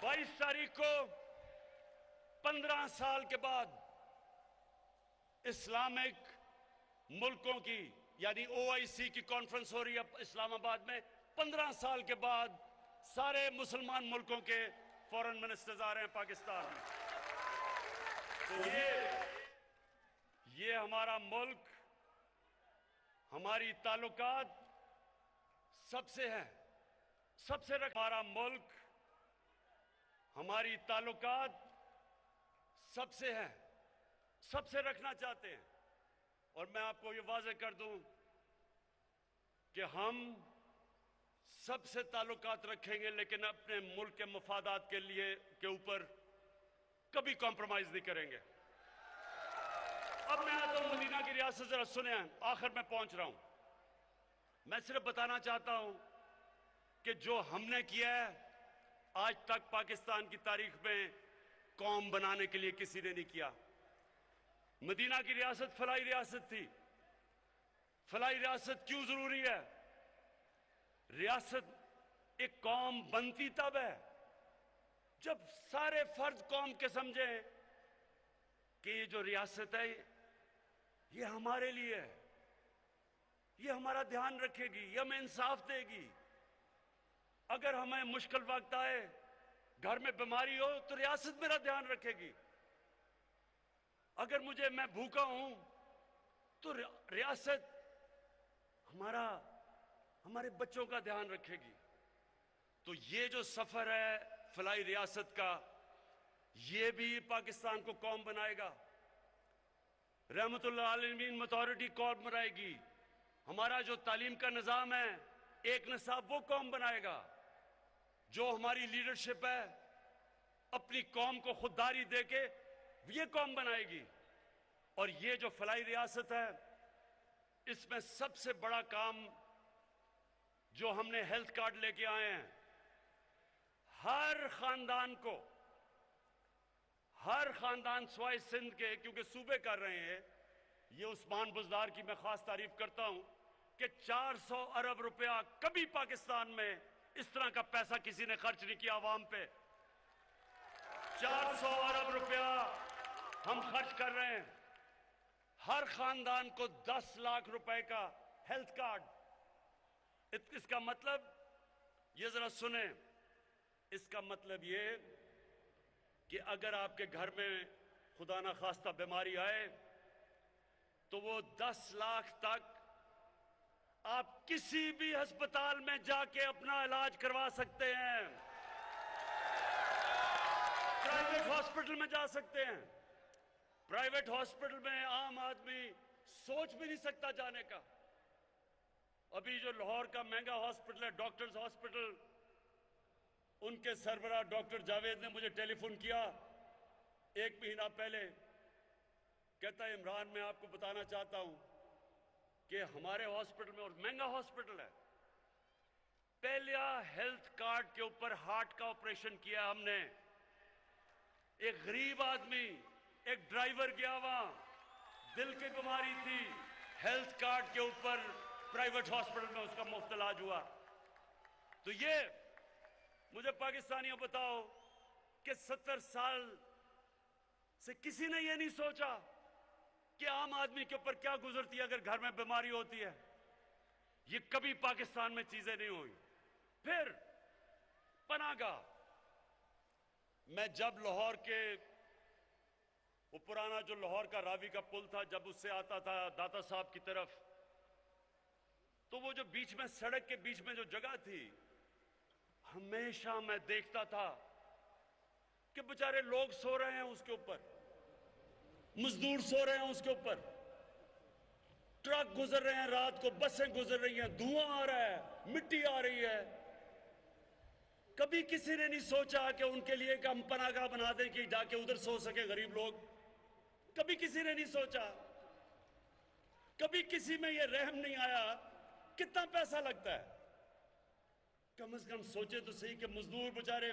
22 तारीख को 15 साल के बाद इस्लामिक मुल्कों की यानी OIC की कॉन्फ्रेंस हो रही है इस्लामाबाद में। 15 साल के बाद सारे मुसलमान मुल्कों के फॉरेन मिनिस्टर्स आ रहे हैं पाकिस्तान में। तो ये हमारा मुल्क, हमारी ताल्लुकात सबसे है, सबसे हमारा मुल्क, हमारी ताल्लुकात सबसे है, सबसे रखना चाहते हैं। और मैं आपको ये वाज़ेह कर दूं कि हम सबसे ताल्लुकात रखेंगे, लेकिन अपने मुल्क के मफादात के ऊपर कभी कॉम्प्रोमाइज नहीं करेंगे। अब मैं आता हूं मदीना की रियासत, जरा सुने, आखिर में पहुंच रहा हूं। मैं सिर्फ बताना चाहता हूं कि जो हमने किया है आज तक पाकिस्तान की तारीख में कौम बनाने के लिए किसी ने नहीं किया। मदीना की रियासत फलाई रियासत थी। फलाई रियासत क्यों जरूरी है? रियासत एक कौम बनती तब है जब सारे फर्ज कौम के समझे कि ये जो रियासत है ये हमारे लिए है, ये हमारा ध्यान रखेगी, ये हमें इंसाफ देगी। अगर हमें मुश्किल वक्त आए, घर में बीमारी हो, तो रियासत मेरा ध्यान रखेगी। अगर मैं भूखा हूं तो रियासत हमारे बच्चों का ध्यान रखेगी। तो ये जो सफर है फलाई रियासत का, ये भी पाकिस्तान को कौम बनाएगा। रहमतुल्लाह आलमीन अथॉरिटी कौम बनाएगी। हमारा जो तालीम का निजाम है, एक निसाब, वो कौम बनाएगा। जो हमारी लीडरशिप है अपनी कौम को खुददारी देके ये कौम बनाएगी। और ये जो फलाई रियासत है, इसमें सबसे बड़ा काम जो हमने हेल्थ कार्ड लेके आए हैं, हर खानदान स्वाय सिंध के, क्योंकि सूबे कर रहे हैं, ये उस्मान बुज़दार की मैं खास तारीफ करता हूं कि 400 अरब रुपया कभी पाकिस्तान में इस तरह का पैसा किसी ने खर्च नहीं किया आवाम पे। 400 अरब रुपया हम खर्च कर रहे हैं। हर खानदान को 10 लाख रुपए का हेल्थ कार्ड। इसका मतलब ये जरा सुने, इसका मतलब ये कि अगर आपके घर में खुदा ना खास्ता बीमारी आए तो वो 10 लाख तक आप किसी भी अस्पताल में जाके अपना इलाज करवा सकते हैं। प्राइवेट हॉस्पिटल में जा सकते हैं। प्राइवेट हॉस्पिटल में आम आदमी सोच भी नहीं सकता जाने का। अभी जो लाहौर का महंगा हॉस्पिटल है, डॉक्टर्स हॉस्पिटल, उनके सरबराह डॉक्टर जावेद ने मुझे टेलीफोन किया 1 महीना पहले। कहता है, इमरान, मैं आपको बताना चाहता हूं कि हमारे हॉस्पिटल में, और महंगा हॉस्पिटल है, पहला हेल्थ कार्ड के ऊपर हार्ट का ऑपरेशन किया हमने। एक गरीब आदमी, एक ड्राइवर गया वहां, दिल की बीमारी थी, हेल्थ कार्ड के ऊपर प्राइवेट हॉस्पिटल में उसका मुफ्त इलाज हुआ। तो ये मुझे पाकिस्तानियों बताओ कि 70 साल से किसी ने ये नहीं सोचा कि आम आदमी के ऊपर क्या गुजरती है अगर घर में बीमारी होती है। ये कभी पाकिस्तान में चीजें नहीं हुई। फिर पनाहगाह, मैं जब लाहौर के वो पुराना जो लाहौर का रावी का पुल था, जब उससे आता था दाता साहब की तरफ, तो वो जो बीच में, सड़क के बीच में जो जगह थी, हमेशा मैं देखता था कि बेचारे लोग सो रहे हैं उसके ऊपर, मजदूर सो रहे हैं उसके ऊपर। ट्रक गुजर रहे हैं, रात को बसें गुजर रही हैं, धुआं आ रहा है, मिट्टी आ रही है। कभी किसी ने नहीं सोचा कि उनके लिए एक हम पनाहगाह बना दें कि जाके उधर सो सके गरीब लोग। कभी किसी ने नहीं सोचा, कभी किसी में यह रहम नहीं आया कितना पैसा लगता है। कम से कम सोचे तो सही कि मजदूर बेचारे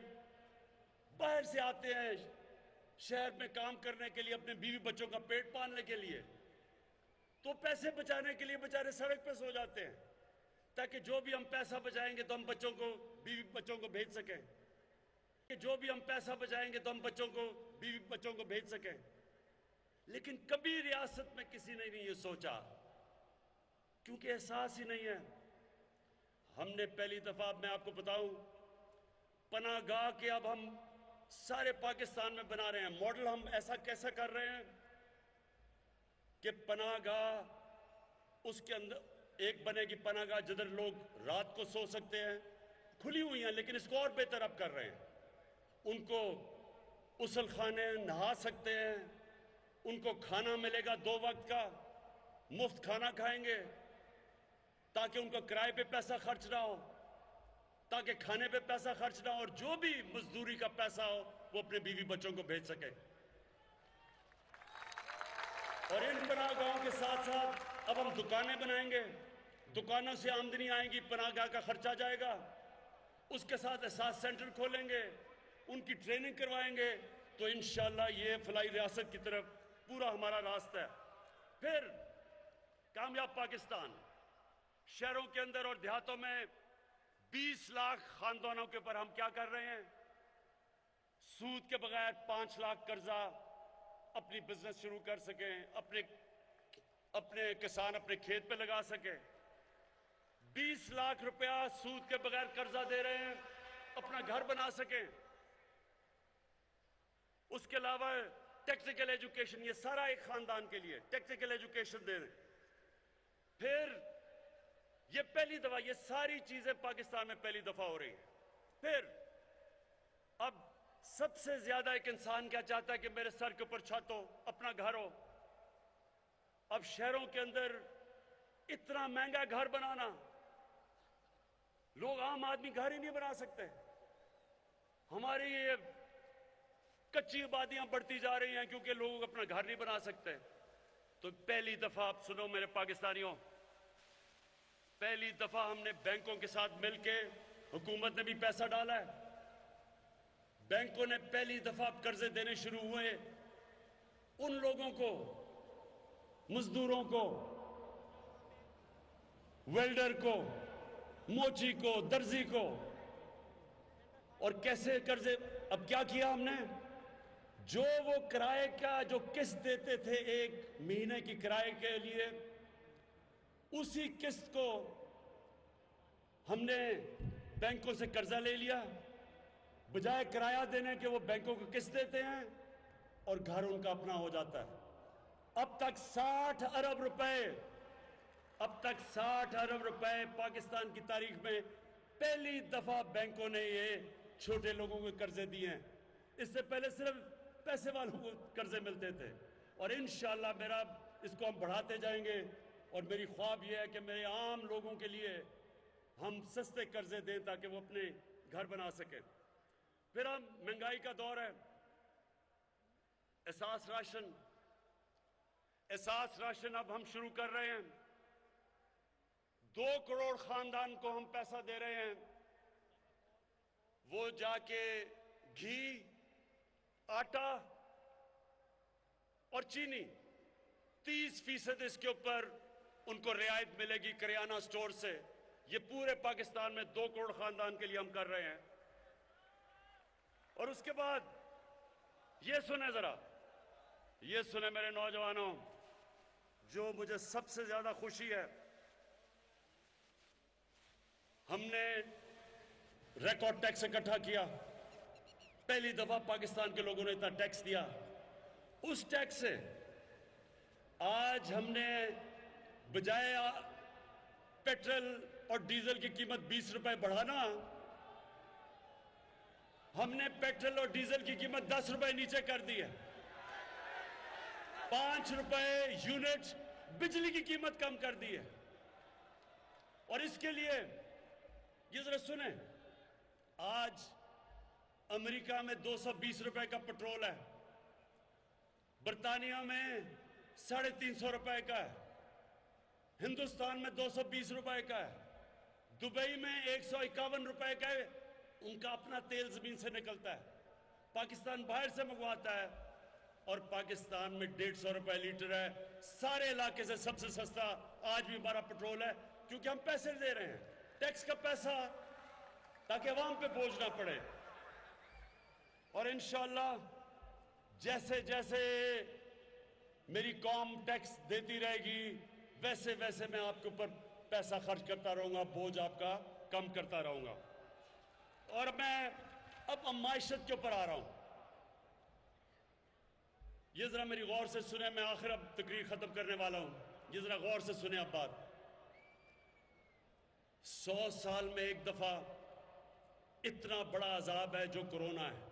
बाहर से आते हैं शहर में काम करने के लिए, अपने बीवी बच्चों का पेट पालने के लिए, तो पैसे बचाने के लिए बेचारे सड़क पे सो जाते हैं ताकि जो भी हम पैसा बचाएंगे तो हम बच्चों को, बीवी बच्चों को भेज सकें, कि जो भी हम पैसा बचाएंगे तो हम बच्चों को, बीवी बच्चों को भेज सकें। लेकिन कभी रियासत में किसी ने नहीं ये सोचा, क्योंकि एहसास ही नहीं है। हमने पहली दफा, मैं आपको बताऊं, पनाहगाह के अब हम सारे पाकिस्तान में बना रहे हैं मॉडल। हम ऐसा कैसा कर रहे हैं कि पनाहगाह उसके अंदर एक बनेगी पनाहगाह जिधर लोग रात को सो सकते हैं, खुली हुई हैं, लेकिन इसको और बेहतर अब कर रहे हैं। उनको उसल खाने, नहा सकते हैं, उनको खाना मिलेगा 2 वक्त का, मुफ्त खाना खाएंगे ताकि उनको किराए पे पैसा खर्च ना हो, ताकि खाने पे पैसा खर्च ना हो, और जो भी मजदूरी का पैसा हो वो अपने बीवी बच्चों को भेज सके। और इन पनाहगाहों के साथ साथ अब हम दुकानें बनाएंगे, दुकानों से आमदनी आएगी, पनाहगाह का खर्चा जाएगा। उसके साथ एहसास सेंटर खोलेंगे, उनकी ट्रेनिंग करवाएंगे, तो इंशाअल्लाह ये फलाई रियासत की तरफ पूरा हमारा रास्ता है। फिर कामयाब पाकिस्तान, शहरों के अंदर और देहातों में 20 लाख खानदानों के ऊपर हम क्या कर रहे हैं, सूद के बगैर 5 लाख कर्जा, अपनी बिजनेस शुरू कर सकें, अपने किसान अपने खेत पे लगा सके। 20 लाख रुपया सूद के बगैर कर्जा दे रहे हैं, अपना घर बना सकें। उसके अलावा टेक्निकल एजुकेशन, ये सारा एक खानदान के लिए टेक्निकल एजुकेशन दे रहे हैं। फिर ये पहली दफा, ये सारी चीजें पाकिस्तान में पहली दफा हो रही है। फिर अब सबसे ज्यादा एक इंसान क्या चाहता है कि मेरे सर के ऊपर छत हो, अपना घर हो। अब शहरों के अंदर इतना महंगा घर बनाना, लोग, आम आदमी घर ही नहीं बना सकते। हमारी ये कच्ची आबादियां बढ़ती जा रही हैं क्योंकि लोग अपना घर नहीं बना सकते। तो पहली दफा, आप सुनो मेरे पाकिस्तानियों, पहली दफा हमने बैंकों के साथ मिलके, हुकूमत ने भी पैसा डाला है, बैंकों ने पहली दफा कर्जे देने शुरू हुए उन लोगों को, मजदूरों को, वेल्डर को, मोची को, दर्जी को। और कैसे कर्जे, अब क्या किया हमने, जो वो किराए का जो किस्त देते थे 1 महीने की किराए के लिए, उसी किस्त को हमने बैंकों से कर्जा ले लिया, बजाय किराया देने के वो बैंकों को किस्त देते हैं और घर उनका अपना हो जाता है। अब तक 60 अरब रुपए, अब तक 60 अरब रुपए पाकिस्तान की तारीख में पहली दफा बैंकों ने ये छोटे लोगों को कर्जे दिए हैं। इससे पहले सिर्फ पैसे वालों को कर्जे मिलते थे, और इंशाअल्लाह मेरा इसको हम बढ़ाते जाएंगे। और मेरी ख्वाब यह है कि मेरे आम लोगों के लिए हम सस्ते कर्जे दें ताकि वो अपने घर बना सकें। फिर हम, महंगाई का दौर है, एहसास राशन, एहसास राशन अब हम शुरू कर रहे हैं। 2 करोड़ खानदान को हम पैसा दे रहे हैं, वो जाके घी, आटा और चीनी 30% इसके ऊपर उनको रियायत मिलेगी करियाना स्टोर से। ये पूरे पाकिस्तान में 2 करोड़ खानदान के लिए हम कर रहे हैं। और उसके बाद ये सुने जरा, ये सुने मेरे नौजवानों, जो मुझे सबसे ज्यादा खुशी है, हमने रिकॉर्ड टैक्स इकट्ठा किया। पहली दफा पाकिस्तान के लोगों ने इतना टैक्स दिया। उस टैक्स से आज हमने बजाय पेट्रोल और डीजल की कीमत 20 रुपए बढ़ाना, हमने पेट्रोल और डीजल की कीमत 10 रुपए नीचे कर दी है। 5 रुपए यूनिट बिजली की कीमत कम कर दी है। और इसके लिए ये जरा सुने, आज अमेरिका में 220 रुपए का पेट्रोल है, बर्तानिया में 350 रुपए का है, हिंदुस्तान में 220 रुपए का है, दुबई में 151 रुपए का है। उनका अपना तेल जमीन से निकलता है, पाकिस्तान बाहर से मंगवाता है, और पाकिस्तान में 150 रुपए लीटर है। सारे इलाके से सबसे सस्ता आज भी हमारा पेट्रोल है, क्योंकि हम पैसे दे रहे हैं, टैक्स का पैसा, ताकि अवाम पे बोझ ना पड़े। और इंशाअल्लाह जैसे जैसे मेरी कौम टैक्स देती रहेगी, वैसे वैसे मैं आपके ऊपर पैसा खर्च करता रहूंगा, बोझ आपका कम करता रहूंगा। और मैं अब मायशत के ऊपर आ रहा हूं। ये जरा मेरी गौर से सुने, मैं आखिर अब तकरीर खत्म करने वाला हूं। ये जरा गौर से सुने अब बात। 100 साल में एक दफा इतना बड़ा अजाब है जो कोरोना है।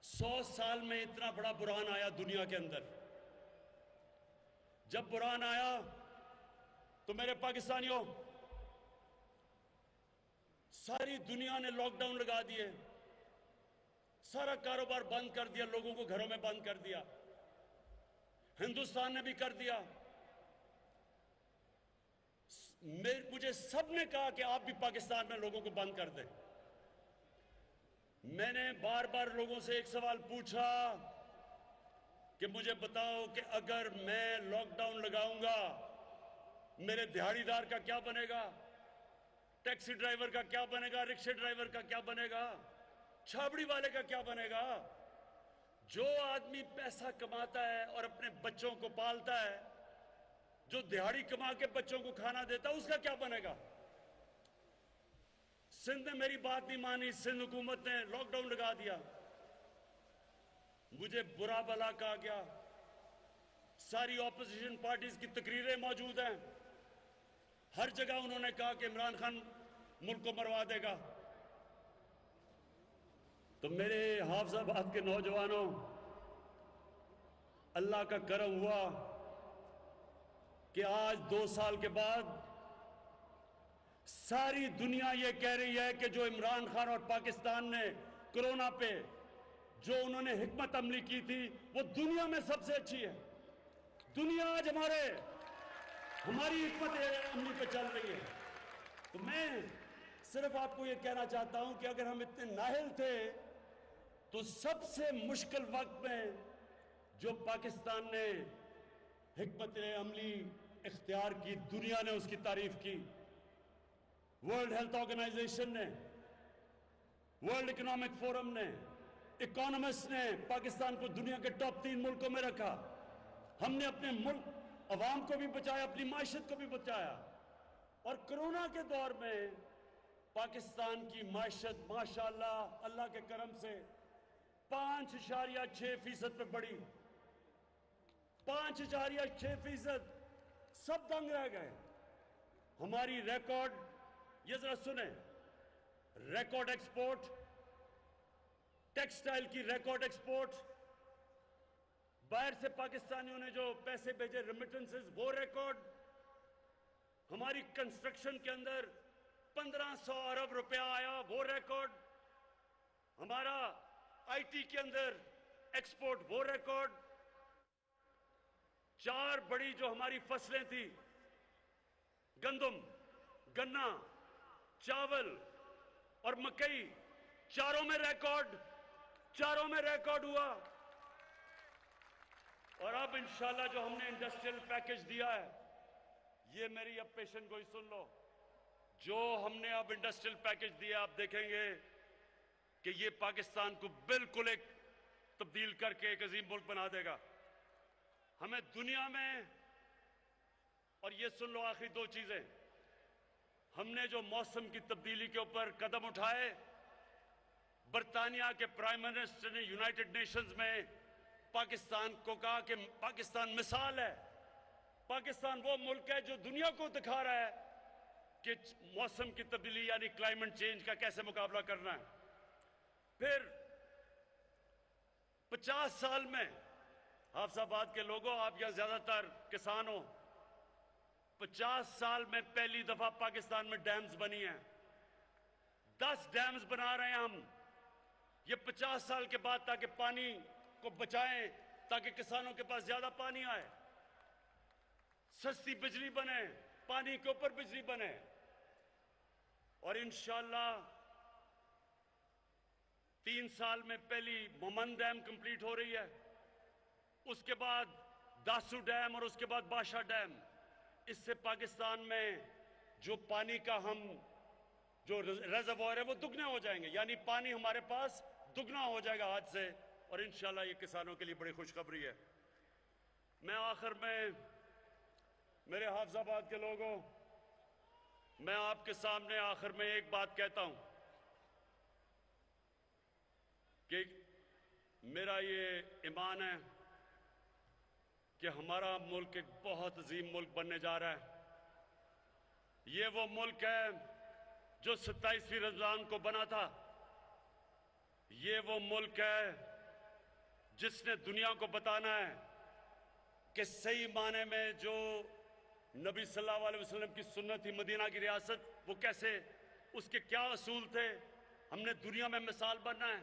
100 साल में इतना बड़ा बुरहान आया दुनिया के अंदर। जब बुरहान आया तो मेरे पाकिस्तानियों, सारी दुनिया ने लॉकडाउन लगा दिए, सारा कारोबार बंद कर दिया, लोगों को घरों में बंद कर दिया। हिंदुस्तान ने भी कर दिया। मुझे सबने कहा कि आप भी पाकिस्तान में लोगों को बंद कर दें। मैंने बार बार लोगों से एक सवाल पूछा कि मुझे बताओ कि अगर मैं लॉकडाउन लगाऊंगा, मेरे दिहाड़ीदार का क्या बनेगा, टैक्सी ड्राइवर का क्या बनेगा, रिक्शा ड्राइवर का क्या बनेगा, छाबड़ी वाले का क्या बनेगा। जो आदमी पैसा कमाता है और अपने बच्चों को पालता है, जो दिहाड़ी कमा के बच्चों को खाना देता है, उसका क्या बनेगा। सिंध ने मेरी बात नहीं मानी, सिंध हुकूमत ने लॉकडाउन लगा दिया। मुझे बुरा भला कहा गया। सारी ऑपोजिशन पार्टीज की तकरीरें मौजूद हैं, हर जगह उन्होंने कहा कि इमरान खान मुल्क को मरवा देगा। तो मेरे हाफिजाबाद के नौजवानों, अल्लाह का करम हुआ कि आज 2 साल के बाद सारी दुनिया ये कह रही है कि जो इमरान खान और पाकिस्तान ने कोरोना पे जो उन्होंने हिकमत अमली की थी, वो दुनिया में सबसे अच्छी है। दुनिया आज हमारी हिकमत अमली पे चल रही है। तो मैं सिर्फ आपको ये कहना चाहता हूं कि अगर हम इतने नाहिल थे, तो सबसे मुश्किल वक्त में जो पाकिस्तान ने हिकमत अमली इख्तियार की, दुनिया ने उसकी तारीफ की। वर्ल्ड हेल्थ ऑर्गेनाइजेशन ने, वर्ल्ड इकोनॉमिक फोरम ने, इकोनॉमिस्ट ने पाकिस्तान को दुनिया के टॉप 3 मुल्कों में रखा। हमने अपने मुल्क अवाम को भी बचाया, अपनी मायशत को भी बचाया। और कोरोना के दौर में पाकिस्तान की मायशत माशाअल्लाह अल्लाह के करम से 5.6% पे बढ़ी। 5.6%। सब दंग रह गए। हमारी रिकॉर्ड, ये जरा सुने, रिकॉर्ड एक्सपोर्ट, टेक्सटाइल की रिकॉर्ड एक्सपोर्ट, बाहर से पाकिस्तानियों ने जो पैसे भेजे रेमिटेंसेस, वो रिकॉर्ड। हमारी कंस्ट्रक्शन के अंदर 1500 अरब रुपया आया, वो रिकॉर्ड। हमारा आईटी के अंदर एक्सपोर्ट, वो रिकॉर्ड। 4 बड़ी जो हमारी फसलें थी, गंदम, गन्ना, चावल और मकई, चारों में रिकॉर्ड हुआ। और अब इंशाल्लाह जो हमने इंडस्ट्रियल पैकेज दिया है, ये मेरी अब पेशन गोई सुन लो, जो हमने अब इंडस्ट्रियल पैकेज दिया, आप देखेंगे कि ये पाकिस्तान को बिल्कुल एक तब्दील करके एक अजीम मुल्क बना देगा। हमें दुनिया में, और ये सुन लो आखिरी 2 चीजें, हमने जो मौसम की तब्दीली के ऊपर कदम उठाए, बर्तानिया के प्राइम मिनिस्टर ने यूनाइटेड नेशंस में पाकिस्तान को कहा कि पाकिस्तान मिसाल है। पाकिस्तान वो मुल्क है जो दुनिया को दिखा रहा है कि मौसम की तब्दीली यानी क्लाइमेट चेंज का कैसे मुकाबला करना है। फिर 50 साल में हाफिजाबाद के लोगों, आप यहां ज्यादातर किसान हो। 50 साल में पहली दफा पाकिस्तान में डैम्स बनी हैं। 10 डैम्स बना रहे हैं हम, ये 50 साल के बाद, ताकि पानी को बचाएं, ताकि किसानों के पास ज्यादा पानी आए, सस्ती बिजली बने, पानी के ऊपर बिजली बने। और इंशाअल्लाह 3 साल में पहली मोमन डैम कंप्लीट हो रही है, उसके बाद दासू डैम और उसके बाद बादशाह डैम। इससे पाकिस्तान में जो पानी का हम जो रिजर्वोयर है वो दुगने हो जाएंगे, यानी पानी हमारे पास दुगना हो जाएगा आज से। और इंशाल्लाह ये किसानों के लिए बड़ी खुशखबरी है। मैं आखिर में, मेरे हाफिजाबाद के लोगों, मैं आपके सामने आखिर में एक बात कहता हूं कि मेरा ये ईमान है कि हमारा मुल्क एक बहुत अजीम मुल्क बनने जा रहा है। ये वो मुल्क है जो 27वीं रमजान को बना था। ये वो मुल्क है जिसने दुनिया को बताना है कि सही माने में जो नबी सल्लल्लाहु अलैहि वसल्लम की सुन्नत थी, मदीना की रियासत, वो कैसे, उसके क्या असूल थे। हमने दुनिया में मिसाल बनना है,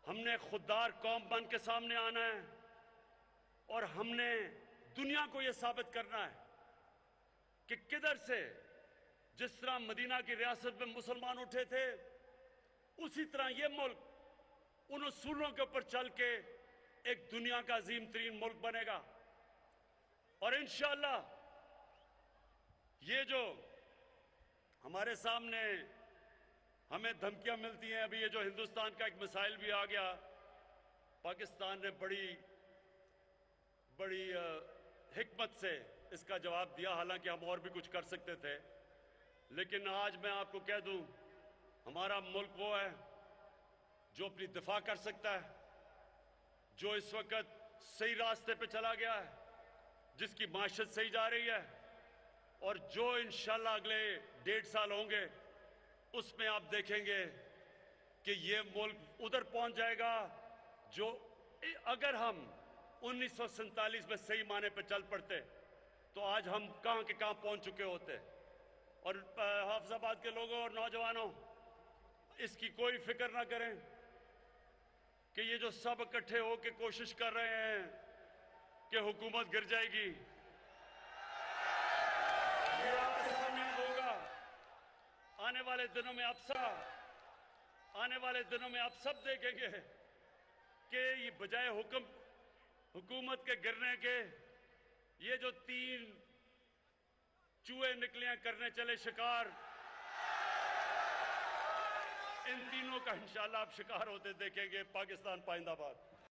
हमने खुददार कौम बन के सामने आना है और हमने दुनिया को यह साबित करना है कि किधर से, जिस तरह मदीना की रियासत में मुसलमान उठे थे, उसी तरह यह मुल्क उन उसूलों के ऊपर चल के एक दुनिया का अजीम तरीन मुल्क बनेगा। और इंशाअल्लाह ये जो हमारे सामने हमें धमकियां मिलती हैं, अभी ये जो हिंदुस्तान का एक मिसाइल भी आ गया, पाकिस्तान ने बड़ी हिकमत से इसका जवाब दिया। हालांकि हम और भी कुछ कर सकते थे, लेकिन आज मैं आपको कह दूं, हमारा मुल्क वो है जो अपनी दिफा कर सकता है, जो इस वक्त सही रास्ते पे चला गया है, जिसकी माशत सही जा रही है, और जो इंशाल्लाह अगले 1.5 साल होंगे उसमें आप देखेंगे कि ये मुल्क उधर पहुंच जाएगा जो, अगर हम 1947 में सही माने पे चल पड़ते तो आज हम कहां के कहां पहुंच चुके होते। और हाफिजाबाद के लोगों और नौजवानों, इसकी कोई फिक्र ना करें कि ये जो सब इकट्ठे होकर कोशिश कर रहे हैं कि हुकूमत गिर जाएगी, ये आपके सामने होगा। आने वाले दिनों में आप सब देखेंगे कि ये बजाय हुकूमत के गिरने के, ये जो 3 चूहे निकले हैं करने चले शिकार, इन तीनों का इंशाल्लाह आप शिकार होते देखेंगे। पाकिस्तान पाइंदाबाद।